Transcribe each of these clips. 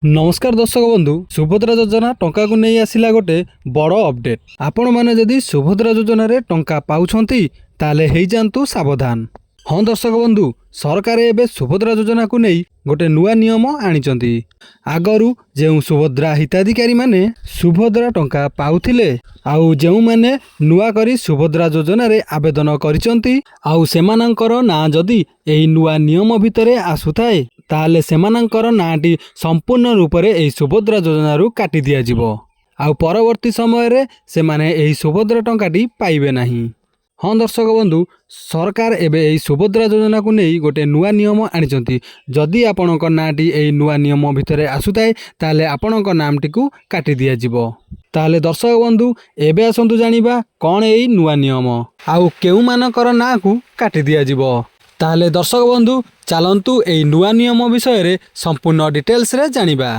नमस्कार दर्शक बंधु सुभद्रा योजना टंका को नहीं आसिला गोटे बड़ अपडेट। आपण माने जदि सुभद्रा योजना रे टंका पाउछंती ताले हेई जांतु सावधान। हाँ दर्शक बंधु सरकार एबे सुभद्रा योजना को नहीं गोटे नुआ नियम आनिचंती। आगरू जेउ सुभद्रा हिताधिकारी माने सुभद्रा टंका पाउथिले आउ जेउ माने नुआ करी सुभद्रा योजना रे आवेदन करिसंती आउ सेमानंकर ना जदि एही नुआ नियम भितरे आसुथाए ताले सेमानंकर नाटी संपूर्ण रूप से एही सुभद्रा योजना रु काटी दिया जिवो आउ परवर्ती समय रे सेमाने एही सुभद्रा टंकाटी पाइबे नाही। हाँ दर्शक बंधु सरकार एबे एही सुभद्रा योजना को नहीं गोटे नुआ नियम आनिचंती। जदि आपणक नाटी एही नुआ नियम भितरे आसुथाए ताले आपणक नामटी को काटी दिया जिवो। ताले दर्शक बंधु एबे आसंतु जानिबा कोन एही नुआ नियम आउ केउ मानकर ना को काटी दिया जिवो। ताले दर्शक बंधु चलंतु एही नुआ नियम विषय रे संपूर्ण डिटेल्स रे जानिबा।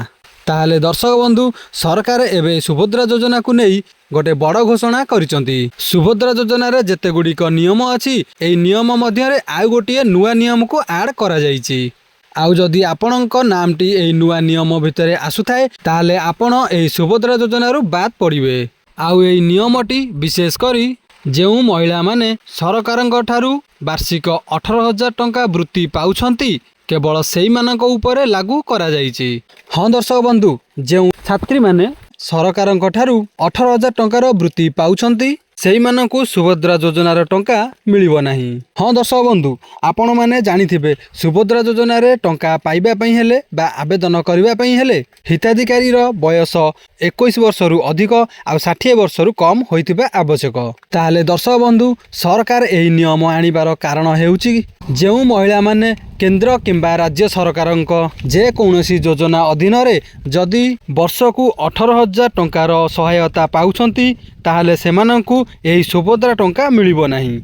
ताले दर्शक बंधु सरकार एबे सुभद्रा योजना को नहीं गोटे बड़ घोषणा करिसंती। सुभद्रा योजना रे जेते गुड़िक नियम अछि एही नियम मध्य रे आउ गोटे नुआ नियम को ऐड करा जाइछि। आउ जदि आपणक नामटी एही नुआ नियम भितरे आसुथाए ताले आपण एही सुभद्रा योजना रु बाद पड़िबे। आउ एही नियमटी विशेष करी जेउ महिला माने सरकारंक ठारू वार्षिक 18,000 टंका वृत्ति पाउछंती केवल सेई मानक उपरे लागू करा जाइछि। हाँ दर्शक बंधु जेउ छात्री माने सरकारंक ठारू 18,000 टंकार वृत्ति पाउछंती सेई मानकु सुभद्रा योजनार टंका मिलिबो नाही। हाँ दर्शक बंधु आपण माने जानिथिबे सुभद्रा योजना रे टंका पाइबा पई हेले बा आवेदन करिबा पई हेले हिताधिकारी रो बयस 21 वर्ष रु अधिक आ 60 वर्ष रु कम होइथिबा आवश्यक। ताले दर्शक बंधु सरकार एही नियम आनिबार कारण हेउची जेउ महिला माने केंद्र किंबा राज्य सरकारंक जे कौनसी योजना अधीन रे जदि वर्षकु 18,000 टंकार सहायता पाउछंती ताहले सेमानंकु एही सुभद्रा टंका मिलिबो नाही।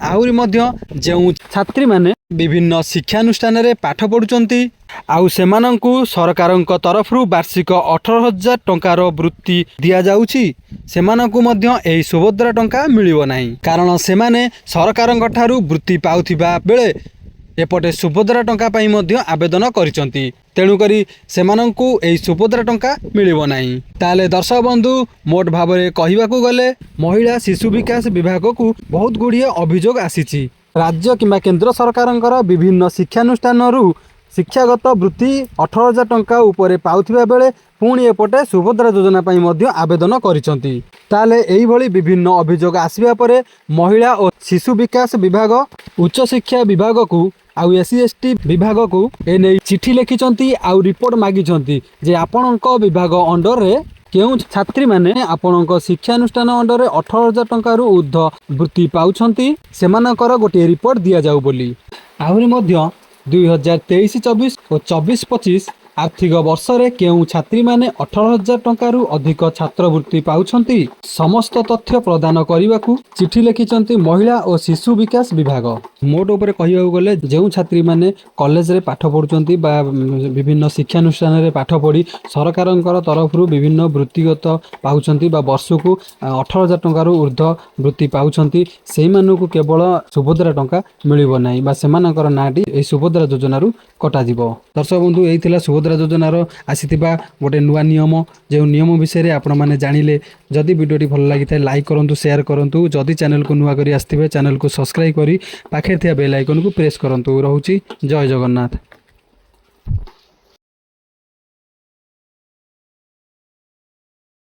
आउरी मध्य जेउ छात्री माने विभिन्न शिक्षानुष्ठान रे पाठ पढुचंती आउ सेमानंकु सरकारंक तरफरु वार्षिक 18,000 टंकार वृत्ति दिया जाउची सेमानंकु मध्य एही सुभद्रा टंका मिलिबो नाही। कारण सेमाने सरकारंक ठारू वृत्ति पाउथिबा बेले एपटे सुभद्रा टंका पाई मध्य आवेदन करिसंती तेणु करी सेमानंकु एही सुभद्रा टंका मिलिबो नाही। ताले दर्शक बंधु मोट भाबरे कहिबाकू गले महिला शिशु विकास विभाग को बहुत गुड़िए अभियोग आसीछि। राज्य किंबा केंद्र सरकारंकर विभिन्न शिक्षानुष्ठान रु शिक्षागत वृत्ति 18,000 टंका उपरे पाउथिबा बेले पुणी एपटे सुभद्रा योजना पाई मध्य आवेदन करिसंती। ताले एही भली विभिन्न अभियोग आसिबा परे महिला और शिशु विकास विभाग उच्च शिक्षा विभाग को आउ SC/ST विभाग को एने चिठी लिखिचंती आउ रिपोर्ट मागिचंती जे आपणक विभाग अंडर रे केउ छात्री माने आपणक शिक्षानुष्ठान अंडर रे 18,000 टंका रु ऊर्ध्व वृत्ति पाउछंती सेमानकर गोटे रिपोर्ट दिया जाउ बोली। आहुरी मध्य 2023-24 और 24-25 आर्थिक वर्ष रे केउ छात्री माने 18,000 टंका रु अधिक छात्रवृत्ति पाउछंती समस्त तथ्य प्रदान करिबाकू चिठी लिखिचंती महिला और शिशु विकास विभाग। मोट उपरे कहिबाकू गले जेउ छात्री माने कॉलेज रे पाठ पढुचंती बा विभिन्न शिक्षानुष्ठान रे पाठ पढी सरकारंकर तरफरु विभिन्न वृत्तिगत पाउछंती बा वर्षकू 18,000 टंका रु ऊर्ध्व वृत्ति पाउछंती सेही मानकू केवल सुभद्रा टंका मिलिबो नाही बा सेमानकर नाटी एही सुभद्रा योजना रु कटा जिवो। दर्शक बंधु एही थिला सुभद्रा योजनार आसीथिबा गोटे नुआ नियम जो नियम विषय आपण माने जानिले। जदि वीडियोटी भल लागिथाय लाइक करंतु शेयर करंतु जदि चैनल को नुआ करी आस्थिबे चैनल को सब्सक्राइब करी पाखे थिया बेल आइकन को प्रेस करंतु। रहूची जय जगन्नाथ।